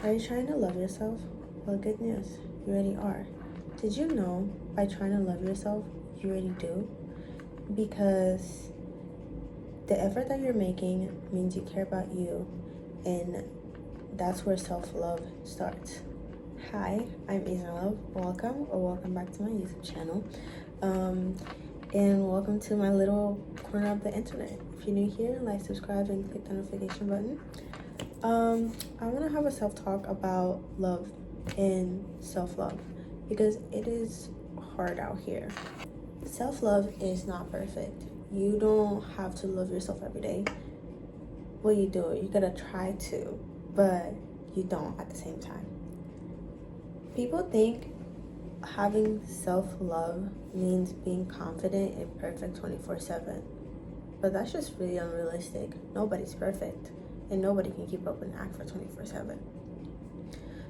Are you trying to love yourself? Well, good news, you already are. Did you know by trying to love yourself, you already do? Because the effort that you're making means you care about you, and that's where self-love starts. Hi, I'm 𝐬𝐨𝐜𝐢𝐚. Welcome back to my YouTube channel. And welcome to my little corner of the internet. If you're new here, like, subscribe, and click the notification button. I want to have a self-talk about love and self-love because it is hard out here. Self-love is not perfect. You don't have to love yourself every day. Well, you do. You gotta try to, but you don't at the same time. People think having self-love means being confident and perfect 24/7, but that's just really unrealistic. Nobody's perfect, and nobody can keep up an act for 24/7.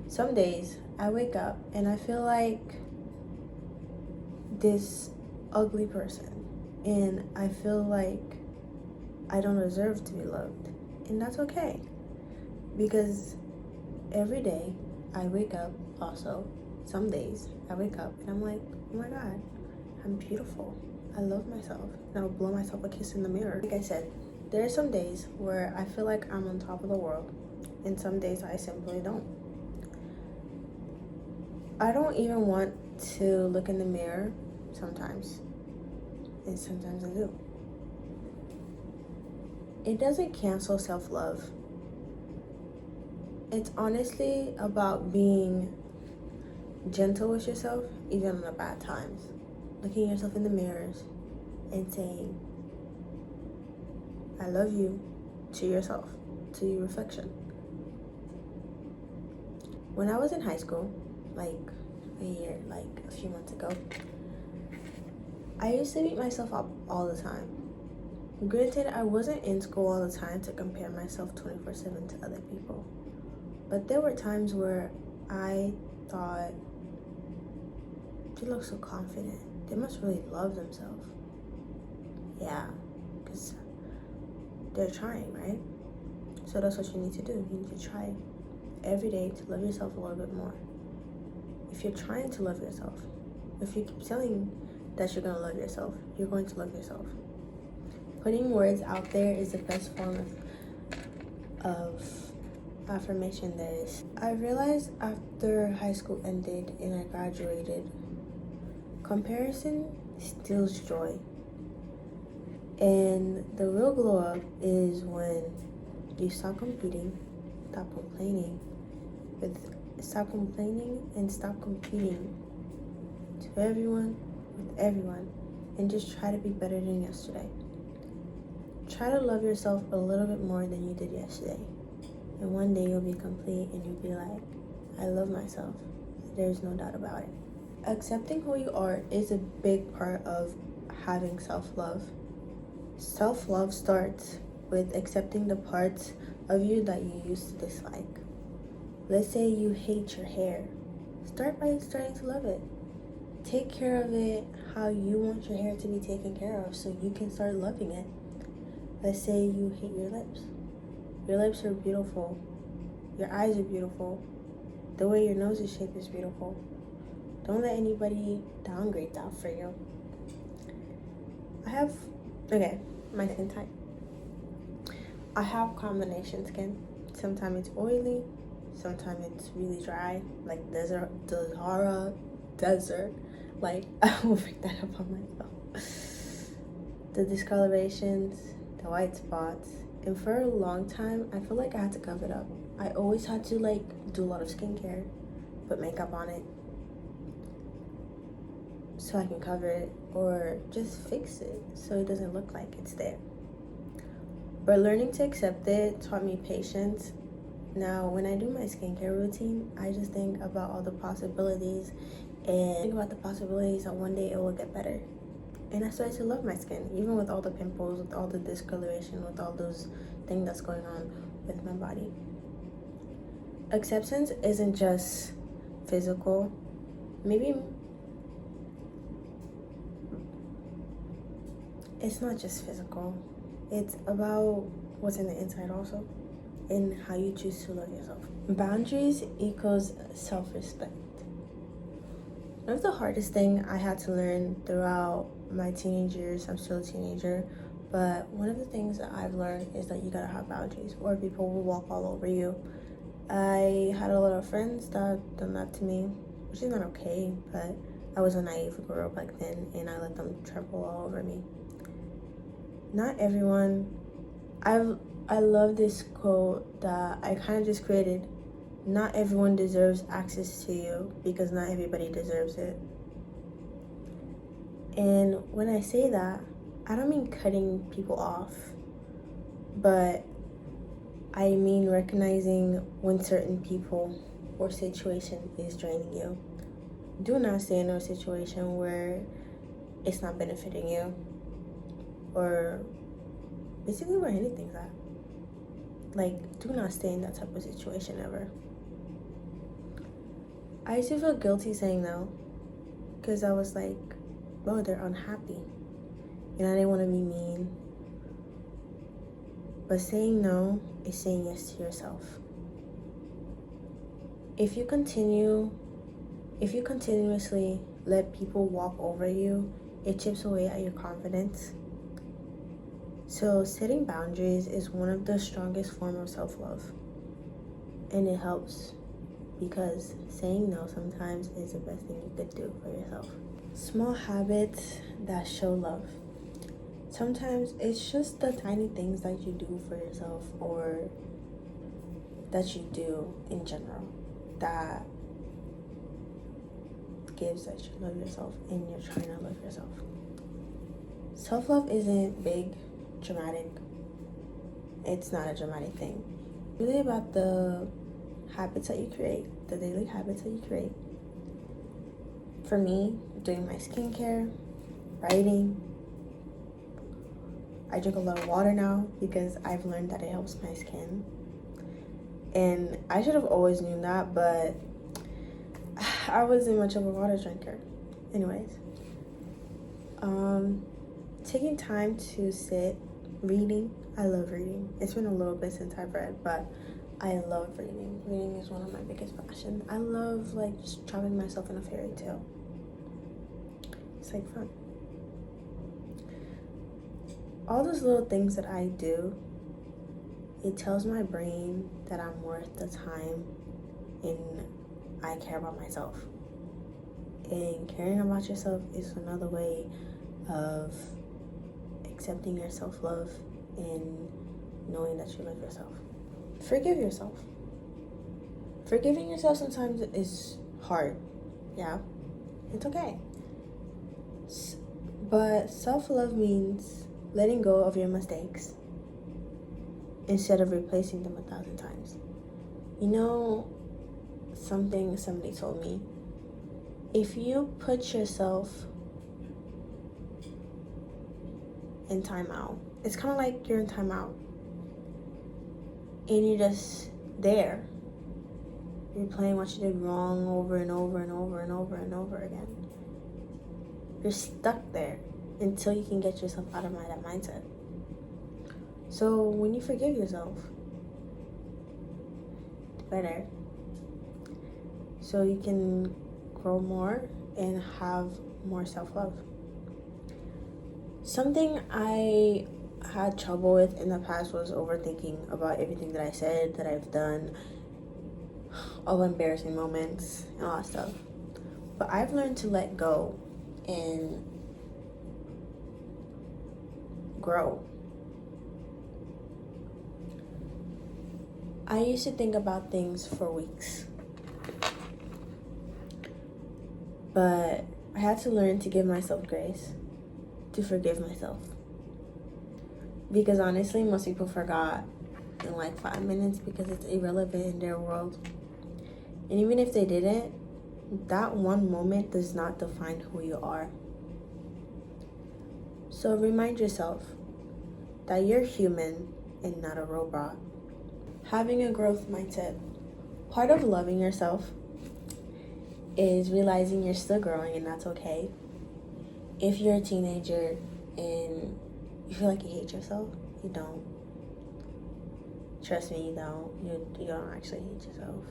Some days I wake up and I feel like this ugly person, and I feel like I don't deserve to be loved, and that's okay, because every day I wake up. Also, some days I wake up and I'm like, oh my god, I'm beautiful, I love myself, and I'll blow myself a kiss in the mirror. Like I said, there are some days where I feel like I'm on top of the world, and some days I simply don't. I don't even want to look in the mirror sometimes, and sometimes I do. It doesn't cancel self-love. It's honestly about being gentle with yourself, even in the bad times. Looking yourself in the mirrors and saying, I love you to yourself, to your reflection. When I was in high school, like a few months ago, I used to beat myself up all the time. Granted, I wasn't in school all the time to compare myself 24/7 to other people. But there were times where I thought, they look so confident. They must really love themselves. Yeah, because they're trying, right? So that's what you need to do. You need to try every day to love yourself a little bit more. If you're trying to love yourself, if you keep telling that you're going to love yourself, you're going to love yourself. Putting words out there is the best form of affirmation there is. I realized after high school ended and I graduated, comparison steals joy. And the real glow up is when you stop competing, stop complaining, and stop competing to everyone with everyone, and just try to be better than yesterday. Try to love yourself a little bit more than you did yesterday. And one day you'll be complete and you'll be like, I love myself. There's no doubt about it. Accepting who you are is a big part of having self-love. Self-love starts with accepting the parts of you that you used to dislike. Let's say you hate your hair. Start by starting to love it. Take care of it how you want your hair to be taken care of so you can start loving it. Let's say you hate your lips. Your lips are beautiful. Your eyes are beautiful. The way your nose is shaped is beautiful. Don't let anybody downgrade that for you. My skin type. I have combination skin. Sometimes it's oily. Sometimes it's really dry, like desert. Like, I will pick that up on myself. The discolorations, the white spots. And for a long time, I feel like I had to cover it up. I always had to do a lot of skincare, put makeup on it so I can cover it, or just fix it so it doesn't look like it's there. But learning to accept it taught me patience. Now, when I do my skincare routine, I just think about all the possibilities and think about the possibilities that one day it will get better. And I started to love my skin, even with all the pimples, with all the discoloration, with all those things that's going on with my body. Acceptance isn't just physical. Maybe it's not just physical. It's about what's in the inside also. in how you choose to love yourself. Boundaries equals self-respect. One of the hardest thing I had to learn throughout my teenage years, I'm still a teenager, but one of the things that I've learned is that you gotta have boundaries or people will walk all over you. I had a lot of friends that done that to me, which is not okay, but I was a naive girl back then and I let them trample all over me. Not everyone, I love this quote that I kind of just created. Not everyone deserves access to you because not everybody deserves it. And when I say that, I don't mean cutting people off, but I mean recognizing when certain people or situation is draining you. Do not stay in a situation where it's not benefiting you, or basically where anything's at. Like, do not stay in that type of situation ever. I used to feel guilty saying no because I was like, oh, they're unhappy and I didn't want to be mean. But saying no is saying yes to yourself. If you continuously let people walk over you, it chips away at your confidence. So setting boundaries is one of the strongest forms of self-love. And it helps because saying no sometimes is the best thing you could do for yourself. Small habits that show love. Sometimes it's just the tiny things that you do for yourself or that you do in general that gives that you love yourself and you're trying to love yourself. Self-love isn't big, dramatic. It's not a dramatic thing. It's really about the habits that you create, the daily habits that you create. For me, doing my skincare, writing. I drink a lot of water now because I've learned that it helps my skin. And I should have always known that, but I wasn't much of a water drinker. Anyways, taking time to sit, reading. I love reading. It's been a little bit since I've read, but I love reading. Reading is one of my biggest passions. I love just trapping myself in a fairy tale. It's fun. All those little things that I do, it tells my brain that I'm worth the time and I care about myself. And caring about yourself is another way of accepting your self-love and knowing that you love yourself. Forgive yourself. Forgiving yourself sometimes is hard. Yeah, it's okay. But self-love means letting go of your mistakes instead of replacing them 1,000 times. You know, something somebody told me, if you put yourself in timeout, it's kind of like you're in timeout and you're just there. You're playing what you did wrong over and over and over and over and over again. You're stuck there until you can get yourself out of that mindset. So when you forgive yourself, it's better. So you can grow more and have more self-love. Something I had trouble with in the past was overthinking about everything that I said, that I've done, all embarrassing moments and all that stuff. But I've learned to let go and grow. I used to think about things for weeks, but I had to learn to give myself grace, to forgive myself. Because honestly, most people forgot in 5 minutes because it's irrelevant in their world. And even if they didn't, that one moment does not define who you are. So remind yourself that you're human and not a robot. Having a growth mindset. Part of loving yourself is realizing you're still growing and that's okay. If you're a teenager and you feel like you hate yourself, you don't. trust me, you don't. You don't actually hate yourself.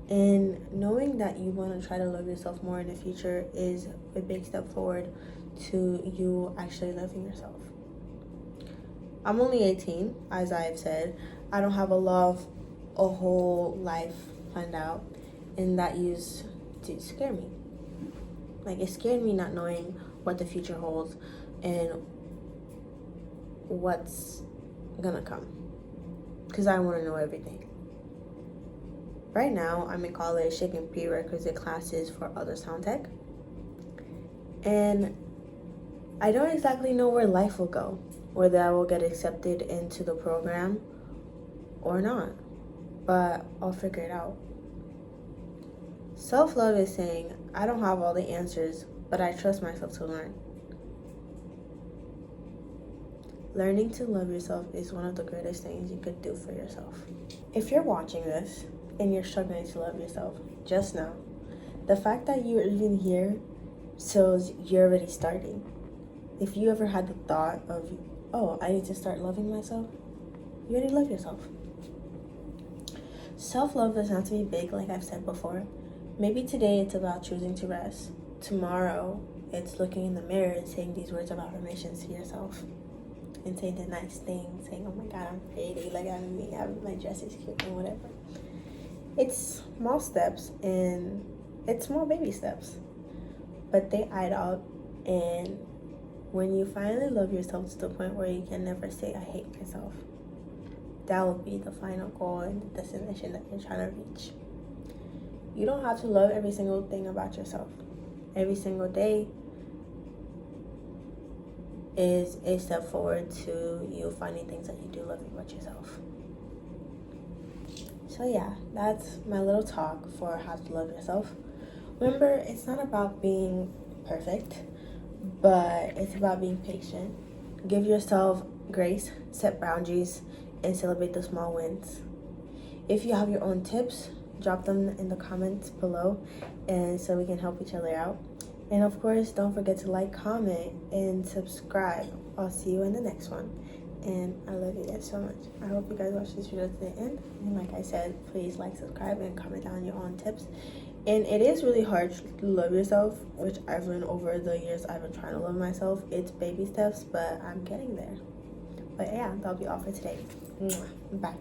And knowing that you want to try to love yourself more in the future is a big step forward to you actually loving yourself. I'm only 18, as I've said. I don't have a whole life planned out, and that used to scare me. Like, it scared me not knowing what the future holds and what's gonna come, because I want to know everything. Right now, I'm in college taking prerequisite classes for other sound tech, and I don't exactly know where life will go, whether I will get accepted into the program or not, but I'll figure it out. Self-love is saying, I don't have all the answers, but I trust myself to learn. Learning to love yourself is one of the greatest things you could do for yourself. If you're watching this and you're struggling to love yourself, just know the fact that you're even here shows you're already starting. If you ever had the thought of, oh, I need to start loving myself, you already love yourself. Self-love doesn't have to be big, like I've said before. Maybe today it's about choosing to rest. Tomorrow it's looking in the mirror and saying these words of affirmations to yourself. And saying the nice things, saying, oh my God, I'm pretty, look at me, my dress is cute, and whatever. It's small steps, and it's small baby steps, but they add up. And when you finally love yourself to the point where you can never say, I hate myself, that will be the final goal and the destination that you're trying to reach. You don't have to love every single thing about yourself. Every single day is a step forward to you finding things that you do love about yourself. So yeah, that's my little talk for how to love yourself. Remember, it's not about being perfect, but it's about being patient. Give yourself grace, set boundaries, and celebrate the small wins. If you have your own tips, drop them in the comments below, and so we can help each other out. And of course, don't forget to like, comment, and subscribe. I'll see you in the next one. And I love you guys so much. I hope you guys watch this video to the end. And like I said, please like, subscribe, and comment down your own tips. And it is really hard to love yourself, which I've learned over the years I've been trying to love myself. It's baby steps, but I'm getting there. But yeah, that'll be all for today. Bye.